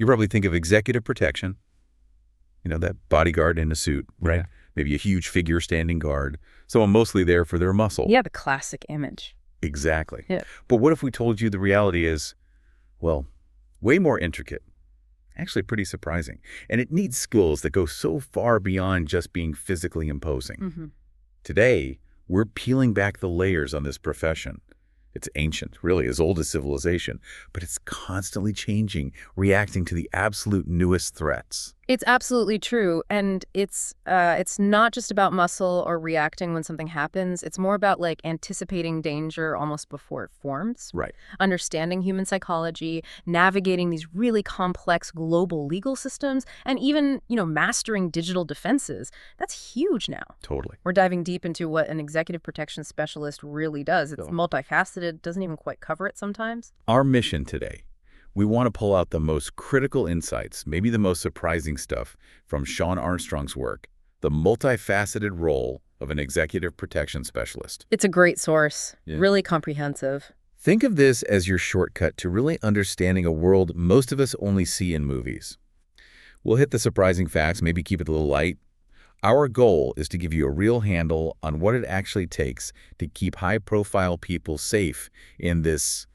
You probably think of executive protection, that bodyguard in a suit, right? Yeah. Maybe a huge figure standing guard, someone mostly there for their muscle. Yeah, the classic image. Exactly. Yeah. But what if we told you the reality is, well, way more intricate, actually pretty surprising. And it needs skills that go so far beyond just being physically imposing. Mm-hmm. Today, we're peeling back the layers on this profession. It's ancient, really, as old as civilization, but it's constantly changing, reacting to the absolute newest threats. It's absolutely true. And it's not just about muscle or reacting when something happens. It's more about like anticipating danger almost before it forms. Right. Understanding human psychology, navigating these really complex global legal systems, and even, mastering digital defenses. That's huge now. Totally. We're diving deep into what an executive protection specialist really does. It's multifaceted, doesn't even quite cover it sometimes. Our mission today, we want to pull out the most critical insights, maybe the most surprising stuff from Sean Armstrong's work, the multifaceted role of an executive protection specialist. It's a great source, Yeah. really comprehensive. Think of this as your shortcut to really understanding a world most of us only see in movies. We'll hit the surprising facts, maybe keep it a little light. Our goal is to give you a real handle on what it actually takes to keep high-profile people safe in this,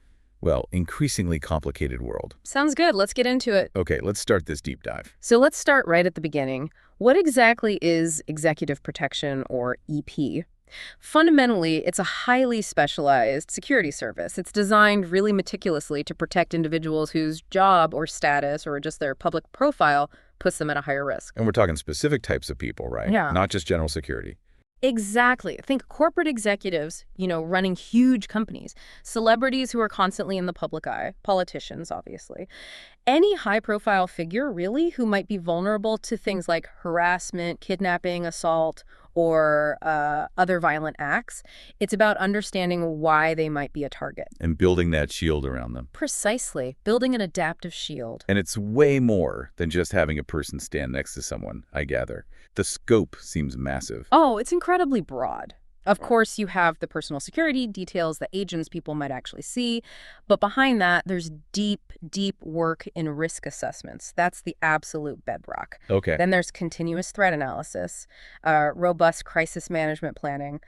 increasingly complicated world. Sounds good. Let's get into it. Okay, let's start this deep dive. So let's start right at the beginning. What exactly is executive protection, or EP? Fundamentally, it's a highly specialized security service. It's designed really meticulously to protect individuals whose job or status or just their public profile puts them at a higher risk. And we're talking specific types of people, right? Yeah. Not just general security. Exactly. Think corporate executives, running huge companies, celebrities who are constantly in the public eye, politicians, obviously. Any high-profile figure, really, who might be vulnerable to things like harassment, kidnapping, assault, or other violent acts. It's about understanding why they might be a target. And building that shield around them. Precisely. Building an adaptive shield. And it's way more than just having a person stand next to someone, I gather. The scope seems massive. Oh, it's incredibly broad. Of course, you have the personal security details, the agents people might actually see, but behind that, there's deep, deep work in risk assessments. That's the absolute bedrock. Okay. Then there's continuous threat analysis, robust crisis management planning,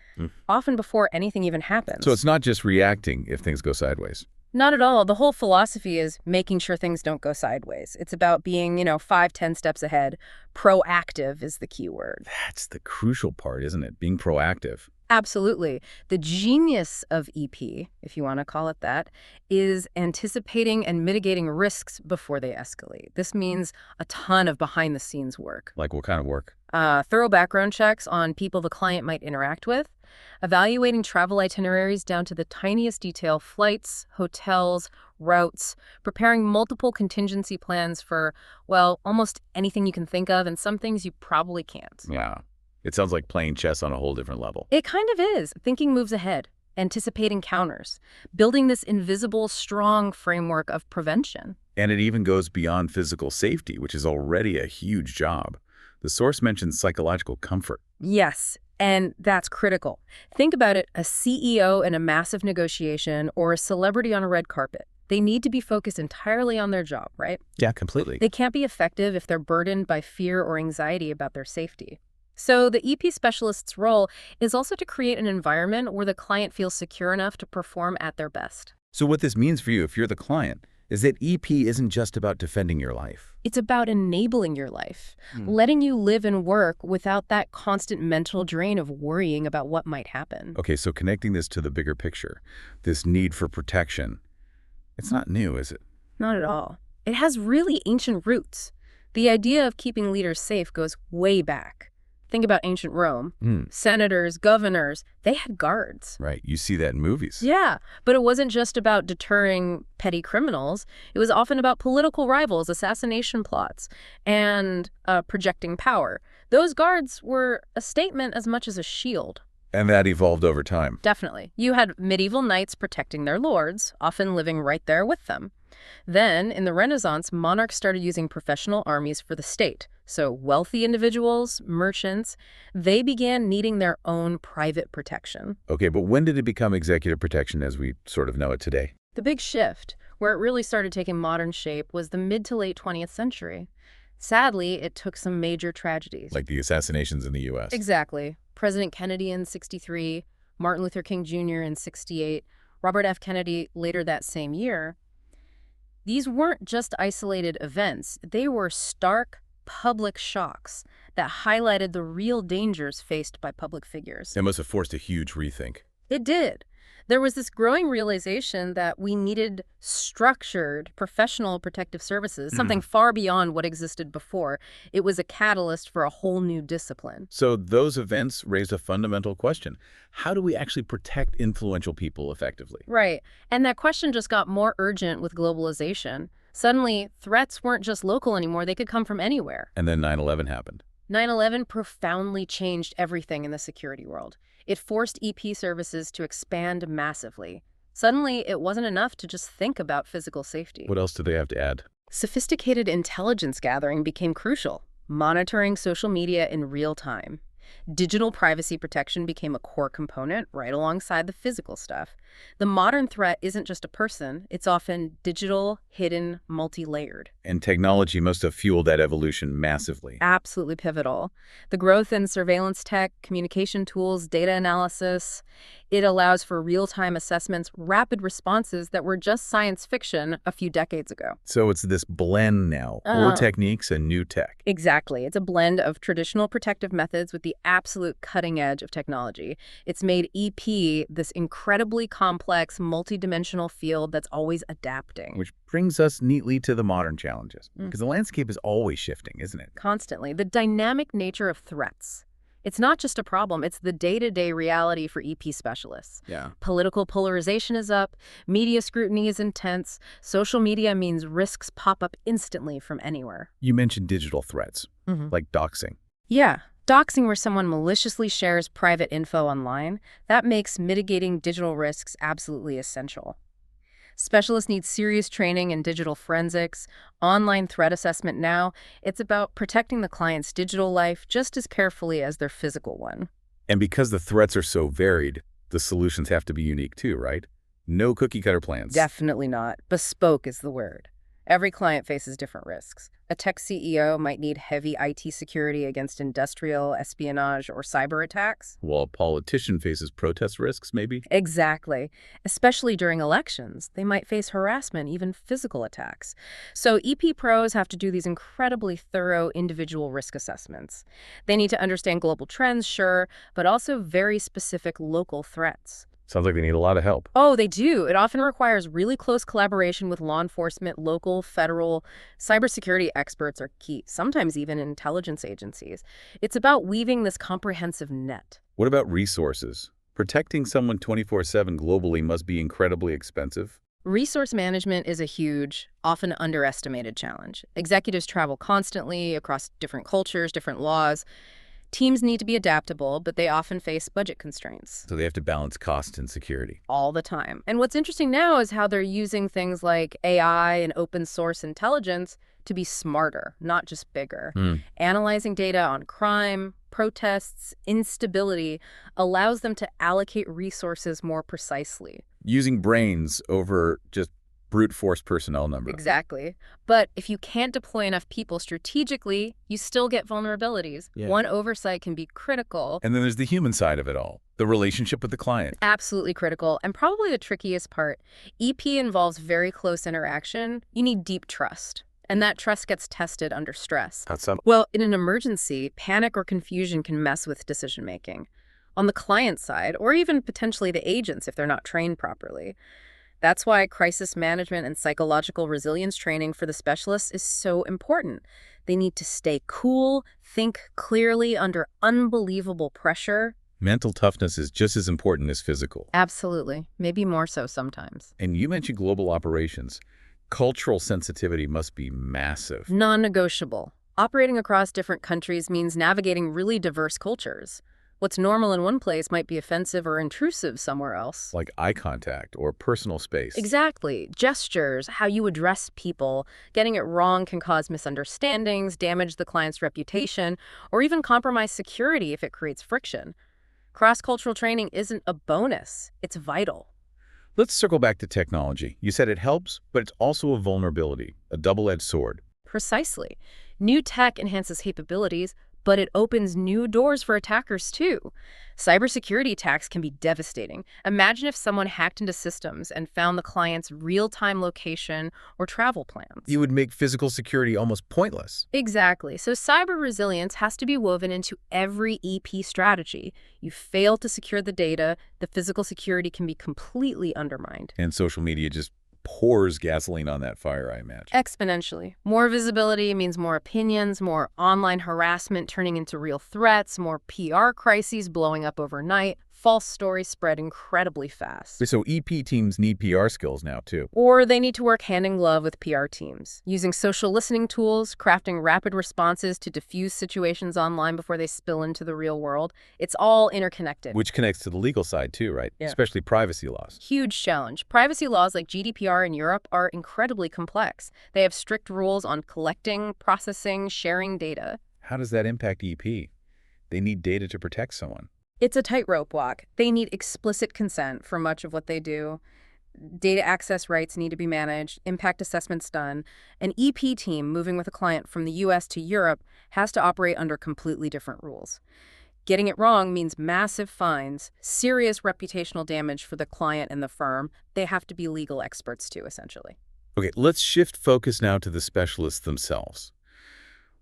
often before anything even happens. So it's not just reacting if things go sideways. Not at all. The whole philosophy is making sure things don't go sideways. It's about being, 5-10 steps ahead. Proactive is the key word. That's the crucial part, isn't it? Being proactive. Absolutely. The genius of EP, if you want to call it that, is anticipating and mitigating risks before they escalate. This means a ton of behind-the-scenes work. Like what kind of work? Thorough background checks on people the client might interact with, evaluating travel itineraries down to the tiniest detail, flights, hotels, routes, preparing multiple contingency plans for, almost anything you can think of, and some things you probably can't. Yeah. It sounds like playing chess on a whole different level. It kind of is. Thinking moves ahead, anticipating counters, building this invisible, strong framework of prevention. And it even goes beyond physical safety, which is already a huge job. The source mentions psychological comfort. Yes, and that's critical. Think about it, a CEO in a massive negotiation or a celebrity on a red carpet. They need to be focused entirely on their job, right? Yeah, completely. They can't be effective if they're burdened by fear or anxiety about their safety. So the EP specialist's role is also to create an environment where the client feels secure enough to perform at their best. So what this means for you, if you're the client, is that EP isn't just about defending your life. It's about enabling your life, letting you live and work without that constant mental drain of worrying about what might happen. Okay, so connecting this to the bigger picture, this need for protection, it's not new, is it? Not at all. It has really ancient roots. The idea of keeping leaders safe goes way back. Think about ancient Rome. Senators, governors, they had guards. Right, you see that in movies. Yeah, but it wasn't just about deterring petty criminals. It was often about political rivals, assassination plots, and projecting power. Those guards were a statement as much as a shield. And that evolved over time. Definitely. You had medieval knights protecting their lords, often living right there with them. Then, in the Renaissance, monarchs started using professional armies for the state. So wealthy individuals, merchants, they began needing their own private protection. Okay, but when did it become executive protection as we sort of know it today? The big shift Where it really started taking modern shape was the mid to late 20th century. Sadly, it took some major tragedies. Like the assassinations in the U.S. Exactly. President Kennedy in 63, Martin Luther King Jr. in 68, Robert F. Kennedy later that same year. These weren't just isolated events. They were stark public shocks that highlighted the real dangers faced by public figures. That must have forced a huge rethink. It did. There was this growing realization that we needed structured, professional protective services, something far beyond what existed before. It was a catalyst for a whole new discipline. So those events raised a fundamental question. How do we actually protect influential people effectively? Right. And that question just got more urgent with globalization. Suddenly, threats weren't just local anymore. They could come from anywhere. And then 9/11 happened. 9/11 profoundly changed everything in the security world. It forced EP services to expand massively. Suddenly, it wasn't enough to just think about physical safety. What else do they have to add? Sophisticated intelligence gathering became crucial, monitoring social media in real time. Digital privacy protection became a core component right alongside the physical stuff. The modern threat isn't just a person, it's often digital, hidden, multi-layered. And technology must have fueled that evolution massively. Absolutely pivotal. The growth in surveillance tech, communication tools, data analysis, it allows for real-time assessments, rapid responses that were just science fiction a few decades ago. So it's this blend now, core techniques and new tech. Exactly. It's a blend of traditional protective methods with the absolute cutting edge of technology. It's made EP this incredibly complex, multidimensional field that's always adapting. Which brings us neatly to the modern challenges. Because the landscape is always shifting, isn't it? Constantly. The dynamic nature of threats. It's not just a problem, it's the day-to-day reality for EP specialists. Yeah. Political polarization is up, media scrutiny is intense, social media means risks pop up instantly from anywhere. You mentioned digital threats, like doxing. Yeah. Doxing, where someone maliciously shares private info online, that makes mitigating digital risks absolutely essential. Specialists need serious training in digital forensics, online threat assessment now. It's about protecting the client's digital life just as carefully as their physical one. And because the threats are so varied, the solutions have to be unique too, right? No cookie-cutter plans. Definitely not. Bespoke is the word. Every client faces different risks. A tech CEO might need heavy IT security against industrial espionage or cyber attacks. While a politician faces protest risks, maybe? Exactly. Especially during elections, they might face harassment, even physical attacks. So EP pros have to do these incredibly thorough individual risk assessments. They need to understand global trends, sure, but also very specific local threats. Sounds like they need a lot of help. Oh, they do. It often requires really close collaboration with law enforcement, local, federal, cybersecurity experts are key, sometimes even intelligence agencies. It's about weaving this comprehensive net. What about resources? Protecting someone 24/7 globally must be incredibly expensive. Resource management is a huge, often underestimated challenge. Executives travel constantly across different cultures, different laws. Teams need to be adaptable, but they often face budget constraints. So they have to balance cost and security. All the time. And what's interesting now is how they're using things like AI and open source intelligence to be smarter, not just bigger. Analyzing data on crime, protests, instability allows them to allocate resources more precisely. Using brains over just brute force personnel number. Exactly. But if you can't deploy enough people strategically, you still get vulnerabilities. Yeah. One oversight can be critical. And then there's the human side of it all, the relationship with the client. Absolutely critical, and probably the trickiest part. EP involves very close interaction. You need deep trust, and that trust gets tested under stress. Well, in an emergency, panic or confusion can mess with decision-making. On the client side, or even potentially the agents if they're not trained properly. That's why crisis management and psychological resilience training for the specialists is so important. They need to stay cool, think clearly under unbelievable pressure. Mental toughness is just as important as physical. Absolutely. Maybe more so sometimes. And you mentioned global operations. Cultural sensitivity must be massive. Non-negotiable. Operating across different countries means navigating really diverse cultures. What's normal in one place might be offensive or intrusive somewhere else. Like eye contact or personal space. Exactly. Gestures, how you address people. Getting it wrong can cause misunderstandings, damage the client's reputation, or even compromise security if it creates friction. Cross-cultural training isn't a bonus. It's vital. Let's circle back to technology. You said it helps, but it's also a vulnerability, a double-edged sword. Precisely. New tech enhances capabilities, but it opens new doors for attackers too. Cybersecurity attacks can be devastating. Imagine if someone hacked into systems and found the client's real-time location or travel plans. You would make physical security almost pointless. Exactly. So cyber resilience has to be woven into every EP strategy. You fail to secure the data, the physical security can be completely undermined. And social media just pours gasoline on that fire, I imagine. Exponentially. More visibility means more opinions, more online harassment turning into real threats, more PR crises blowing up overnight, false stories spread incredibly fast. So EP teams need PR skills now, too. Or they need to work hand in glove with PR teams, using social listening tools, crafting rapid responses to diffuse situations online before they spill into the real world. It's all interconnected. Which connects to the legal side, too, right? Yeah. Especially privacy laws. Huge challenge. Privacy laws like GDPR in Europe are incredibly complex. They have strict rules on collecting, processing, sharing data. How does that impact EP? They need data to protect someone. It's a tightrope walk. They need explicit consent for much of what they do. Data access rights need to be managed, impact assessments done. An EP team moving with a client from the US to Europe has to operate under completely different rules. Getting it wrong means massive fines, serious reputational damage for the client and the firm. They have to be legal experts too, essentially. Okay, let's shift focus now to the specialists themselves.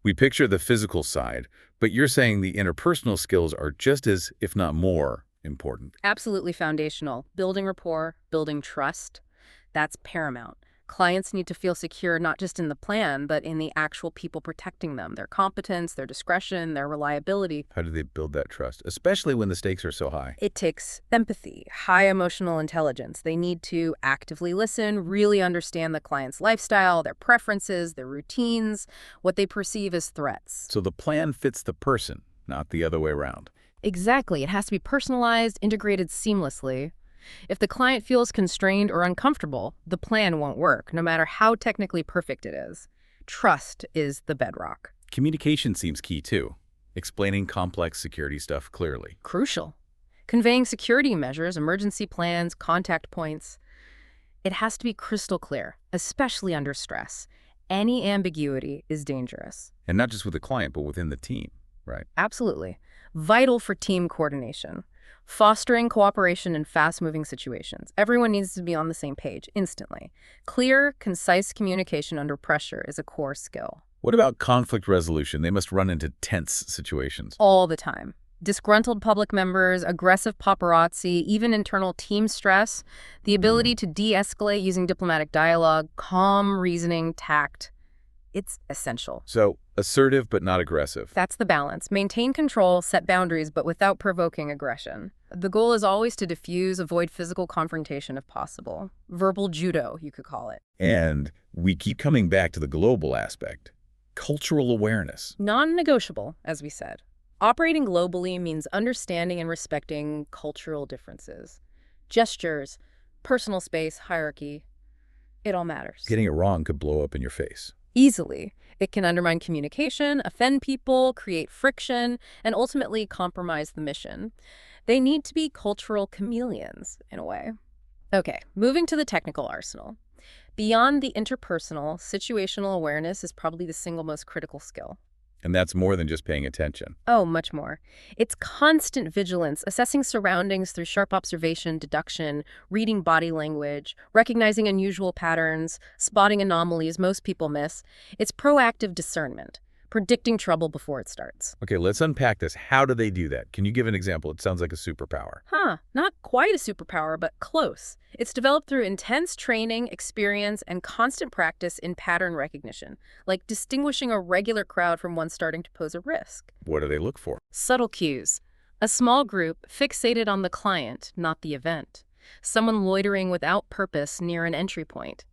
We picture the physical side, but you're saying the interpersonal skills are just as, if not more, important. Absolutely foundational. Building rapport, building trust, that's paramount. Clients need to feel secure not just in the plan, but in the actual people protecting them, their competence, their discretion, their reliability. How do they build that trust, especially when the stakes are so high? It takes empathy, high emotional intelligence. They need to actively listen, really understand the client's lifestyle, their preferences, their routines, what they perceive as threats. So the plan fits the person, not the other way around. Exactly. It has to be personalized, integrated seamlessly. If the client feels constrained or uncomfortable, the plan won't work, no matter how technically perfect it is. Trust is the bedrock. Communication seems key, too. Explaining complex security stuff clearly. Crucial. Conveying security measures, emergency plans, contact points. It has to be crystal clear, especially under stress. Any ambiguity is dangerous. And not just with the client, but within the team, right? Absolutely. Vital for team coordination. Fostering cooperation in fast-moving situations. Everyone needs to be on the same page instantly. Clear, concise communication under pressure is a core skill. What about conflict resolution? They must run into tense situations. All the time. Disgruntled public members, aggressive paparazzi, even internal team stress. The ability to de-escalate using diplomatic dialogue, calm reasoning, tact. It's essential. So, assertive but not aggressive. That's the balance. Maintain control, set boundaries, but without provoking aggression. The goal is always to diffuse, avoid physical confrontation if possible. Verbal judo, you could call it. And we keep coming back to the global aspect. Cultural awareness. Non-negotiable, as we said. Operating globally means understanding and respecting cultural differences. Gestures, personal space, hierarchy. It all matters. Getting it wrong could blow up in your face. Easily. It can undermine communication, offend people, create friction, and ultimately compromise the mission. They need to be cultural chameleons, in a way. Okay, moving to the technical arsenal. Beyond the interpersonal, situational awareness is probably the single most critical skill. And that's more than just paying attention. Oh, much more. It's constant vigilance, assessing surroundings through sharp observation, deduction, reading body language, recognizing unusual patterns, spotting anomalies most people miss. It's proactive discernment, predicting trouble before it starts. Okay, let's unpack this. How do they do that? Can you give an example? It sounds like a superpower. Not quite a superpower, but close. It's developed through intense training, experience, and constant practice in pattern recognition, like distinguishing a regular crowd from one starting to pose a risk. What do they look for? Subtle cues. A small group fixated on the client, not the event. Someone loitering without purpose near an entry point.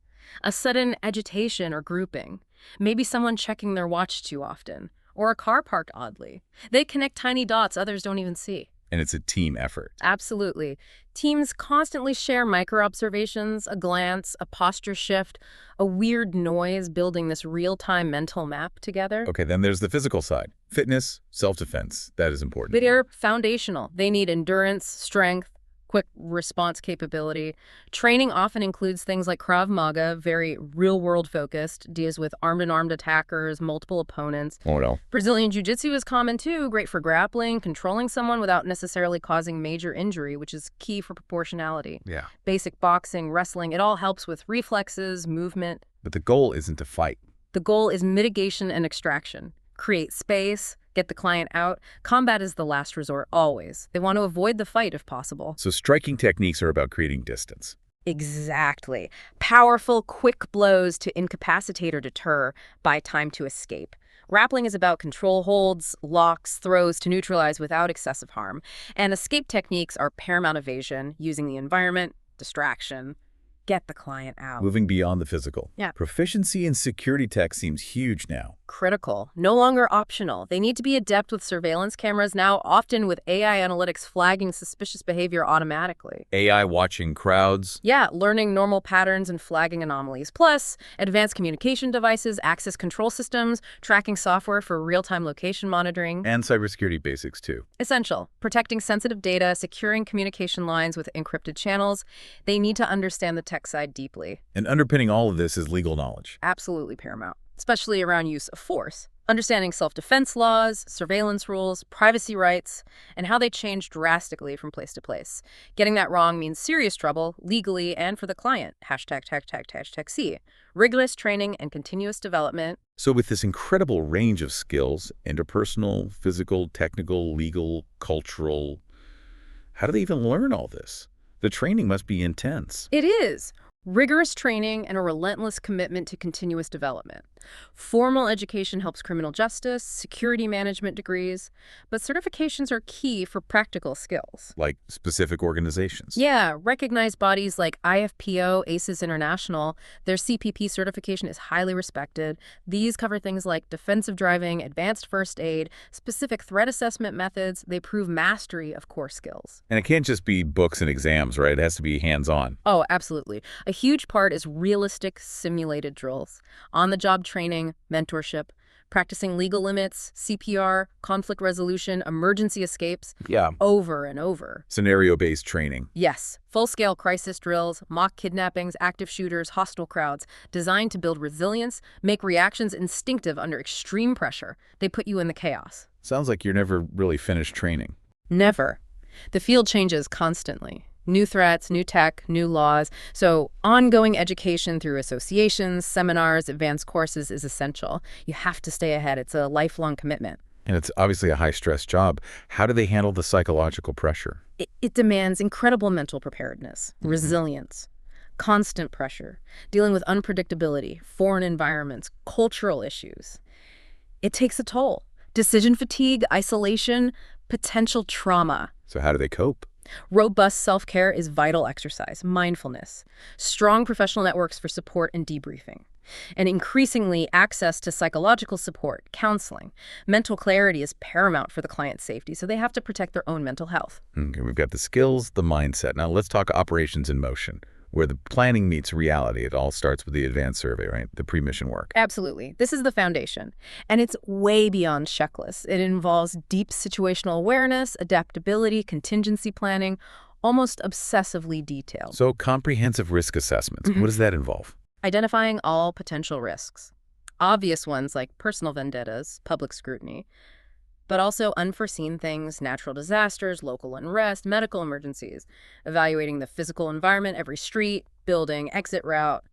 A sudden agitation or grouping. Maybe someone checking their watch too often. Or a car parked oddly. They connect tiny dots others don't even see. And it's a team effort. Absolutely. Teams constantly share micro-observations, a glance, a posture shift, a weird noise, building this real-time mental map together. Okay, then there's the physical side. Fitness, self-defense. That is important. But they're foundational. They need endurance, strength, quick response capability. Training often includes things like Krav Maga, very real-world focused, deals with armed-and-armed attackers, multiple opponents. Oh, no. Brazilian Jiu-Jitsu is common too, great for grappling, controlling someone without necessarily causing major injury, which is key for proportionality. Yeah. Basic boxing, wrestling, it all helps with reflexes, movement. But the goal isn't to fight. The goal is mitigation and extraction. Create space, get the client out. Combat is the last resort, always. They want to avoid the fight if possible. So striking techniques are about creating distance. Exactly. Powerful, quick blows to incapacitate or deter, buy time to escape. Grappling is about control holds, locks, throws to neutralize without excessive harm. And escape techniques are paramount evasion, using the environment, distraction. Get the client out. Moving beyond the physical. Yeah. Proficiency in security tech seems huge now. Critical. No longer optional. They need to be adept with surveillance cameras now, often with AI analytics flagging suspicious behavior automatically. AI watching crowds. Yeah, learning normal patterns and flagging anomalies. Plus, advanced communication devices, access control systems, tracking software for real-time location monitoring. And cybersecurity basics, too. Essential. Protecting sensitive data, securing communication lines with encrypted channels. They need to understand the tech side deeply. And underpinning all of this is legal knowledge. Absolutely paramount, especially around use of force. Understanding self-defense laws, surveillance rules, privacy rights, and how they change drastically from place to place. Getting that wrong means serious trouble, legally and for the client. ####C. Rigorous training and continuous development. So with this incredible range of skills, interpersonal, physical, technical, legal, cultural, how do they even learn all this? The training must be intense. It is. Rigorous training and a relentless commitment to continuous development. Formal education helps criminal justice, security management degrees, but certifications are key for practical skills. Like specific organizations. Yeah, recognized bodies like IFPO, ACES International, their CPP certification is highly respected. These cover things like defensive driving, advanced first aid, specific threat assessment methods. They prove mastery of core skills. And it can't just be books and exams, right? It has to be hands-on. Oh, absolutely. A huge part is realistic simulated drills, on-the-job training, mentorship, practicing legal limits, CPR, conflict resolution, emergency escapes, Yeah. over and over. Scenario-based training. Yes, full-scale crisis drills, mock kidnappings, active shooters, hostile crowds, designed to build resilience, make reactions instinctive under extreme pressure. They put you in the chaos. Sounds like you're never really finished training. Never. The field changes constantly. New threats, new tech, new laws. So ongoing education through associations, seminars, advanced courses is essential. You have to stay ahead. It's a lifelong commitment. And it's obviously a high-stress job. How do they handle the psychological pressure? It demands incredible mental preparedness, resilience, constant pressure, dealing with unpredictability, foreign environments, cultural issues. It takes a toll. Decision fatigue, isolation, potential trauma. So how do they cope? Robust self-care is vital exercise, mindfulness, strong professional networks for support and debriefing, and increasingly access to psychological support, counseling. Mental clarity is paramount for the client's safety, so they have to protect their own mental health. Okay, we've got the skills, the mindset. Now let's talk operations in motion, where the planning meets reality. It all starts with the advanced survey, right? The pre-mission work. Absolutely. This is the foundation. And it's way beyond checklists. It involves deep situational awareness, adaptability, contingency planning, almost obsessively detailed. So comprehensive risk assessments. What does that involve? Identifying all potential risks. Obvious ones like personal vendettas, public scrutiny, but also unforeseen things, natural disasters, local unrest, medical emergencies, evaluating the physical environment, every street, building, exit route,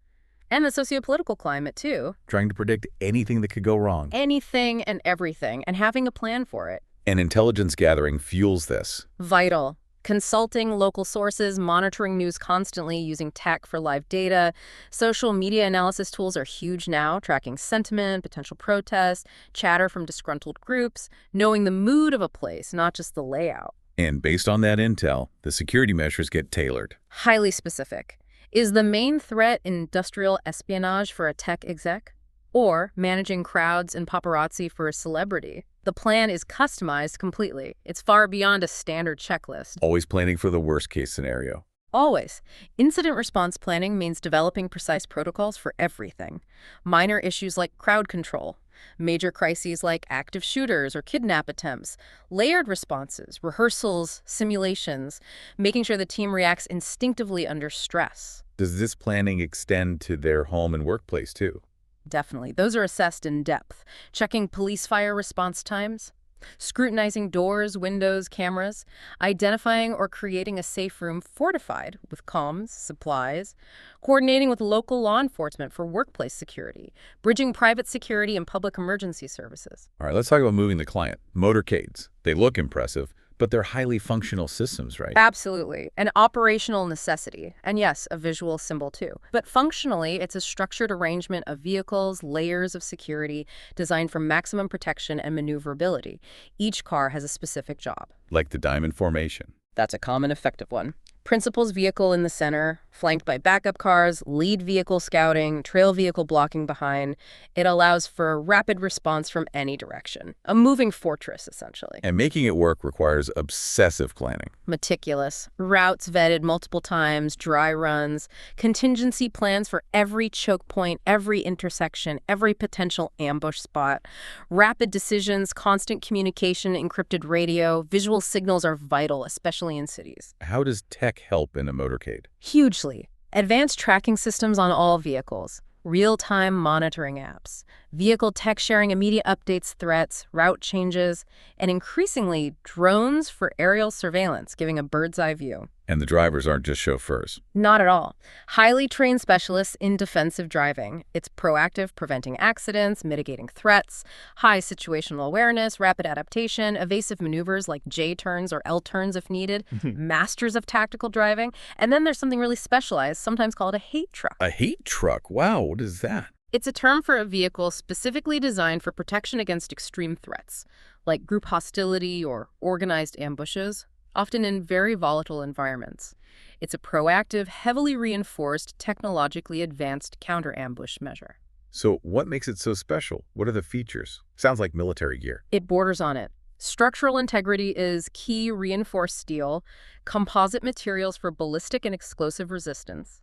and the sociopolitical climate, too. Trying to predict anything that could go wrong. Anything and everything, and having a plan for it. And intelligence gathering fuels this. Vital. Consulting local sources, monitoring news constantly, using tech for live data. Social media analysis tools are huge now, tracking sentiment, potential protests, chatter from disgruntled groups, knowing the mood of a place, not just the layout. And based on that intel, the security measures get tailored. Highly specific. Is the main threat industrial espionage for a tech exec? Or managing crowds and paparazzi for a celebrity? The plan is customized completely. It's far beyond a standard checklist. Always planning for the worst-case scenario. Always. Incident response planning means developing precise protocols for everything. Minor issues like crowd control, Major crises like active shooters or kidnap attempts, layered responses, rehearsals, simulations, making sure the team reacts instinctively under stress. Does this planning extend to their home and workplace, too? Definitely. Those are assessed in depth. Checking police fire response times, scrutinizing doors, windows, cameras, identifying or creating a safe room fortified with comms, supplies, coordinating with local law enforcement for workplace security, bridging private security and public emergency services. All right, let's talk about moving the client. Motorcades. They look impressive, but they're highly functional systems, right? Absolutely. An operational necessity. And yes, a visual symbol too. But functionally, it's a structured arrangement of vehicles, layers of security, designed for maximum protection and maneuverability. Each car has a specific job. Like the diamond formation. That's a common effective one. Principal's vehicle in the center, flanked by backup cars, lead vehicle scouting, trail vehicle blocking behind. It allows for a rapid response from any direction. A moving fortress, essentially. And making it work requires obsessive planning. Meticulous. Routes vetted multiple times, dry runs, contingency plans for every choke point, every intersection, every potential ambush spot. Rapid decisions, constant communication, encrypted radio. Visual signals are vital, especially in cities. How does tech help in a motorcade? Hugely. Advanced tracking systems on all vehicles, real-time monitoring apps, vehicle tech sharing immediate updates, threats, route changes, and increasingly drones for aerial surveillance, giving a bird's-eye view. And the drivers aren't just chauffeurs. Not at all. Highly trained specialists in defensive driving. It's proactive, preventing accidents, mitigating threats, high situational awareness, rapid adaptation, evasive maneuvers like J-turns or L-turns if needed, masters of tactical driving. And then there's something really specialized, sometimes called a hate truck. A hate truck? Wow, what is that? It's a term for a vehicle specifically designed for protection against extreme threats, like group hostility or organized ambushes, often in very volatile environments. It's a proactive, heavily reinforced, technologically advanced counter-ambush measure. So what makes it so special? What are the features? Sounds like military gear. It borders on it. Structural integrity is key reinforced steel, composite materials for ballistic and explosive resistance,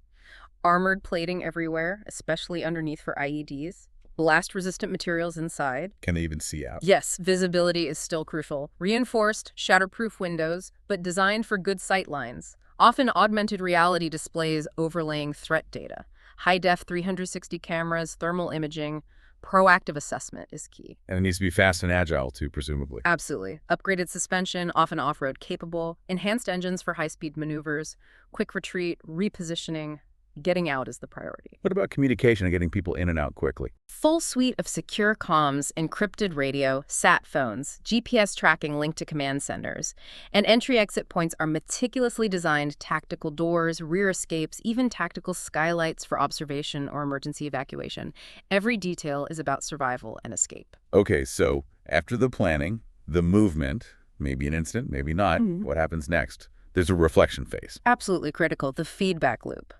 armored plating everywhere, especially underneath for IEDs, blast-resistant materials inside. Can they even see out? Yes, visibility is still crucial. Reinforced, shatterproof windows, but designed for good sight lines. Often augmented reality displays overlaying threat data. High-def 360 cameras, thermal imaging, proactive assessment is key. And it needs to be fast and agile too, presumably. Absolutely. Upgraded suspension, often off-road capable, enhanced engines for high-speed maneuvers, quick retreat, repositioning. Getting out is the priority. What about communication and getting people in and out quickly? Full suite of secure comms, encrypted radio, sat phones, GPS tracking linked to command centers, and entry-exit points are meticulously designed tactical doors, rear escapes, even tactical skylights for observation or emergency evacuation. Every detail is about survival and escape. Okay, so after the planning, the movement, maybe an incident, maybe not, what happens next? There's a reflection phase. Absolutely critical, the feedback loop.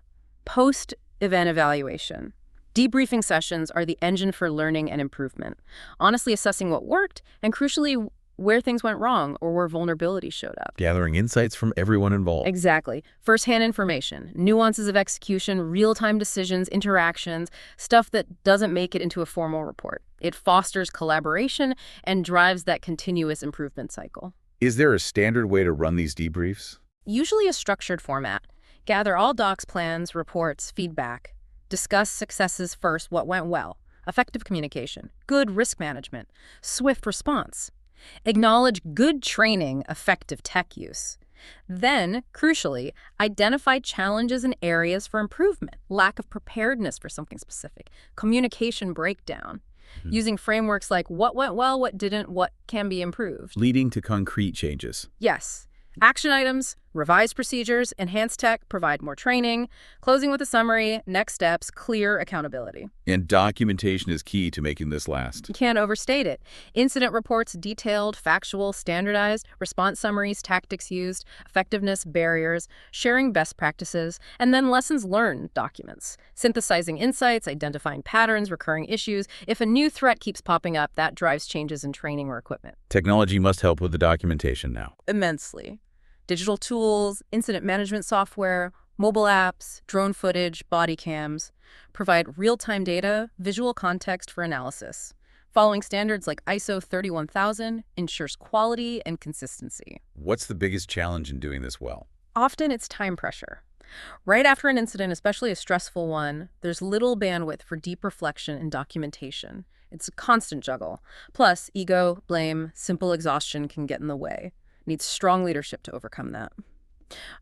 Post-event evaluation. Debriefing sessions are the engine for learning and improvement, honestly assessing what worked and, crucially, where things went wrong or where vulnerability showed up. Gathering insights from everyone involved. Exactly. First-hand information, nuances of execution, real-time decisions, interactions, stuff that doesn't make it into a formal report. It fosters collaboration and drives that continuous improvement cycle. Is there a standard way to run these debriefs? Usually a structured format. Gather all docs, plans, reports, feedback. Discuss successes first, what went well. Effective communication. Good risk management. Swift response. Acknowledge good training, effective tech use. Then, crucially, identify challenges and areas for improvement. Lack of preparedness for something specific. Communication breakdown. Using frameworks like what went well, what didn't, what can be improved. Leading to concrete changes. Yes. Action items, revised procedures, enhanced tech, provide more training, closing with a summary, next steps, clear accountability. And documentation is key to making this last. You can't overstate it. Incident reports, detailed, factual, standardized, response summaries, tactics used, effectiveness, barriers, sharing best practices, and then lessons learned documents. Synthesizing insights, identifying patterns, recurring issues. If a new threat keeps popping up, that drives changes in training or equipment. Technology must help with the documentation now. Immensely. Digital tools, incident management software, mobile apps, drone footage, body cams provide real-time data, visual context for analysis. Following standards like ISO 31000 ensures quality and consistency. What's the biggest challenge in doing this well? Often it's time pressure. Right after an incident, especially a stressful one, there's little bandwidth for deep reflection and documentation. It's a constant juggle. Plus, ego, blame, simple exhaustion can get in the way. Needs strong leadership to overcome that.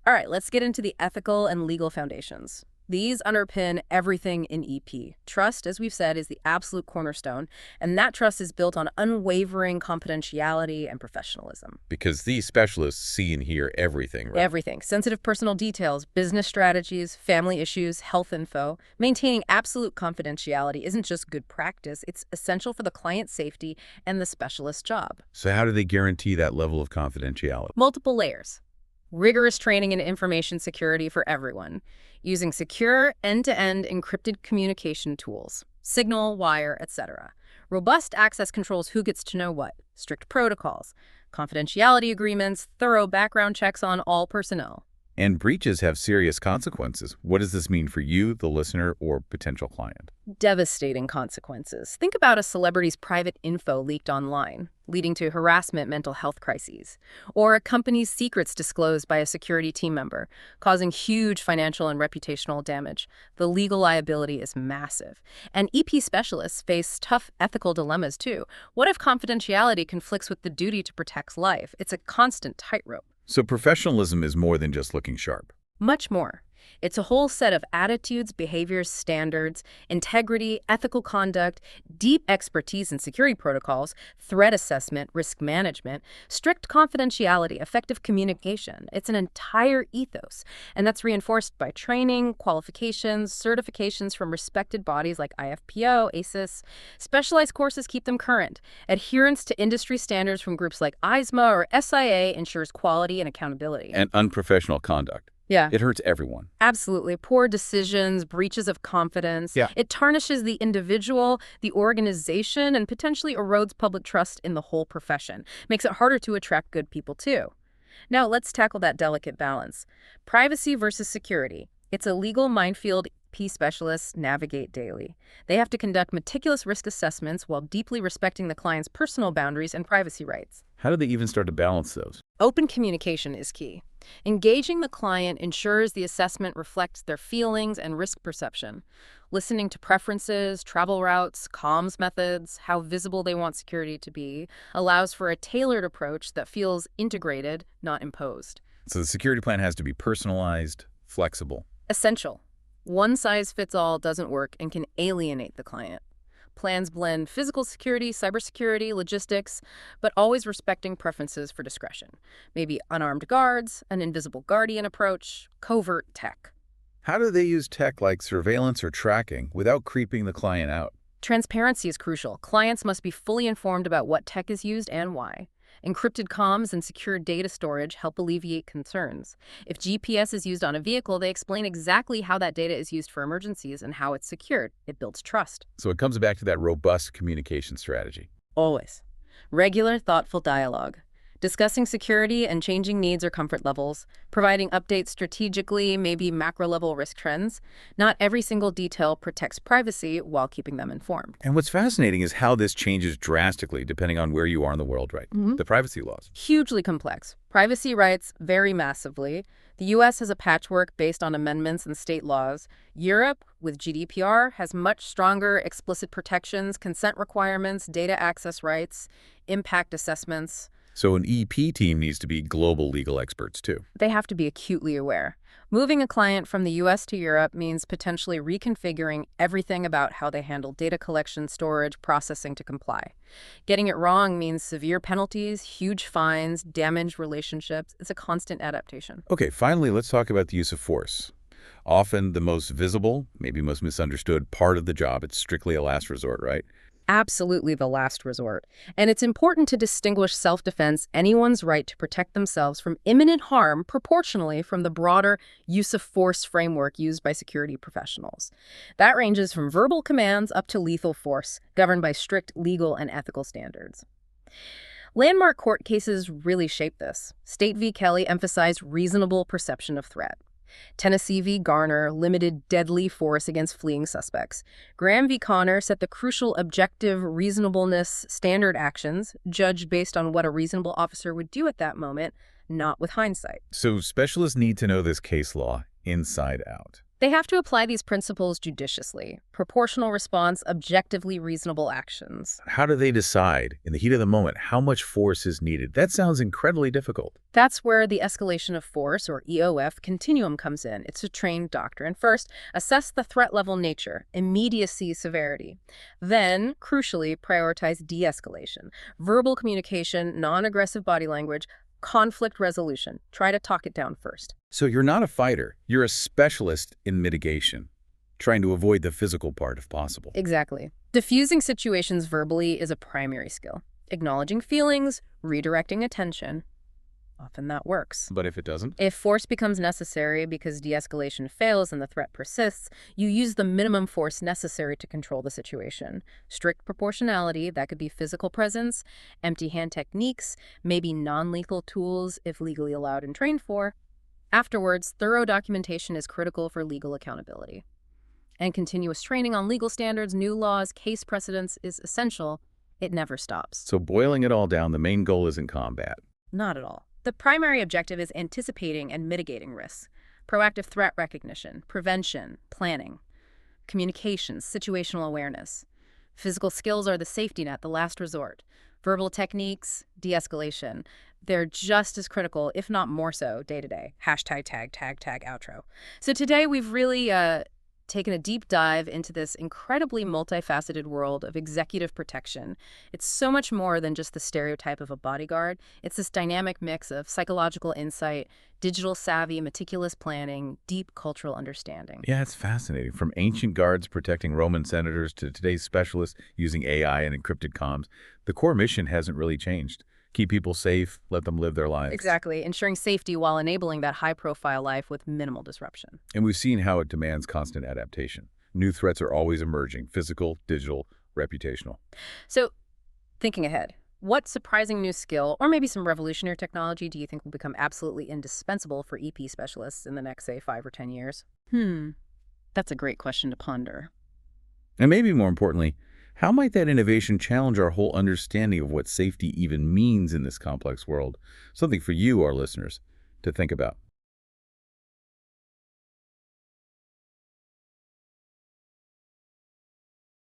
All right, let's get into the ethical and legal foundations. These underpin everything in EP. Trust, as we've said, is the absolute cornerstone, and that trust is built on unwavering confidentiality and professionalism. Because these specialists see and hear everything, right? Everything. Sensitive personal details, business strategies, family issues, health info. Maintaining absolute confidentiality isn't just good practice, it's essential for the client's safety and the specialist's job. So how do they guarantee that level of confidentiality? Multiple layers. Rigorous training in information security for everyone, using secure, end-to-end encrypted communication tools, Signal, Wire, etc. Robust access controls who gets to know what, strict protocols, confidentiality agreements, thorough background checks on all personnel. And breaches have serious consequences. What does this mean for you, the listener, or potential client? Devastating consequences. Think about a celebrity's private info leaked online, leading to harassment, mental health crises, or a company's secrets disclosed by a security team member, causing huge financial and reputational damage. The legal liability is massive. And EP specialists face tough ethical dilemmas, too. What if confidentiality conflicts with the duty to protect life? It's a constant tightrope. So professionalism is more than just looking sharp. Much more. It's a whole set of attitudes, behaviors, standards, integrity, ethical conduct, deep expertise in security protocols, threat assessment, risk management, strict confidentiality, effective communication. It's an entire ethos, and that's reinforced by training, qualifications, certifications from respected bodies like IFPO, ASIS. Specialized courses keep them current. Adherence to industry standards from groups like ISMA or SIA ensures quality and accountability. And unprofessional conduct. Yeah. It hurts everyone. Absolutely. Poor decisions, breaches of confidence. Yeah. It tarnishes the individual, the organization, and potentially erodes public trust in the whole profession. Makes it harder to attract good people, too. Now, let's tackle that delicate balance. Privacy versus security. It's a legal minefield EP specialists navigate daily. They have to conduct meticulous risk assessments while deeply respecting the client's personal boundaries and privacy rights. How do they even start to balance those? Open communication is key. Engaging the client ensures the assessment reflects their feelings and risk perception. Listening to preferences, travel routes, comms methods, how visible they want security to be, allows for a tailored approach that feels integrated, not imposed. So the security plan has to be personalized, flexible. Essential. One size fits all doesn't work and can alienate the client. Plans blend physical security, cybersecurity, logistics, but always respecting preferences for discretion. Maybe unarmed guards, an invisible guardian approach, covert tech. How do they use tech like surveillance or tracking without creeping the client out? Transparency is crucial. Clients must be fully informed about what tech is used and why. Encrypted comms and secure data storage help alleviate concerns. If GPS is used on a vehicle, they explain exactly how that data is used for emergencies and how it's secured. It builds trust. So it comes back to that robust communication strategy. Always. Regular, thoughtful dialogue. Discussing security and changing needs or comfort levels, providing updates strategically, maybe macro-level risk trends. Not every single detail protects privacy while keeping them informed. And what's fascinating is how this changes drastically depending on where you are in the world, right? The privacy laws. Hugely complex. Privacy rights vary massively. The U.S. has a patchwork based on amendments and state laws. Europe, with GDPR, has much stronger explicit protections, consent requirements, data access rights, impact assessments. So an EP team needs to be global legal experts, too. They have to be acutely aware. Moving a client from the U.S. to Europe means potentially reconfiguring everything about how they handle data collection, storage, processing to comply. Getting it wrong means severe penalties, huge fines, damaged relationships. It's a constant adaptation. Okay, finally, let's talk about the use of force. Often the most visible, maybe most misunderstood part of the job. It's strictly a last resort, right? Absolutely the last resort. And it's important to distinguish self-defense, anyone's right to protect themselves from imminent harm proportionally from the broader use of force framework used by security professionals. That ranges from verbal commands up to lethal force, governed by strict legal and ethical standards. Landmark court cases really shape this. State v. Kelly emphasized reasonable perception of threat. Tennessee v. Garner limited deadly force against fleeing suspects. Graham v. Connor set the crucial objective reasonableness standard actions, judged based on what a reasonable officer would do at that moment, not with hindsight. So specialists need to know this case law inside out. They have to apply these principles judiciously. Proportional response, objectively reasonable actions. How do they decide, in the heat of the moment, how much force is needed? That sounds incredibly difficult. That's where the escalation of force, or EOF, continuum comes in. It's a trained doctrine. First, assess the threat level nature, immediacy, severity. Then, crucially, prioritize de-escalation. Verbal communication, non-aggressive body language, conflict resolution. Try to talk it down first. So you're not a fighter. You're a specialist in mitigation, trying to avoid the physical part if possible. Exactly. Diffusing situations verbally is a primary skill. Acknowledging feelings, redirecting attention. Often that works. But if it doesn't? If force becomes necessary because de-escalation fails and the threat persists, you use the minimum force necessary to control the situation. Strict proportionality, that could be physical presence, empty hand techniques, maybe non-lethal tools if legally allowed and trained for. Afterwards, thorough documentation is critical for legal accountability. And continuous training on legal standards, new laws, case precedents is essential. It never stops. So boiling it all down, the main goal isn't combat. Not at all. The primary objective is anticipating and mitigating risks. Proactive threat recognition, prevention, planning, communications, situational awareness. Physical skills are the safety net, the last resort. Verbal techniques, de-escalation. They're just as critical, if not more so, day to day. Hashtag tag outro. So today we've really taken a deep dive into this incredibly multifaceted world of executive protection. It's so much more than just the stereotype of a bodyguard. It's this dynamic mix of psychological insight, digital savvy, meticulous planning, deep cultural understanding. Yeah, it's fascinating. From ancient guards protecting Roman senators to today's specialists using AI and encrypted comms, the core mission hasn't really changed. Keep people safe, let them live their lives. Exactly, ensuring safety while enabling that high-profile life with minimal disruption. And we've seen how it demands constant adaptation. New threats are always emerging, physical, digital, reputational. So, thinking ahead, what surprising new skill, or maybe some revolutionary technology, do you think will become absolutely indispensable for EP specialists in the next, say, 5 or 10 years? That's a great question to ponder. And maybe more importantly, how might that innovation challenge our whole understanding of what safety even means in this complex world? Something for you, our listeners, to think about.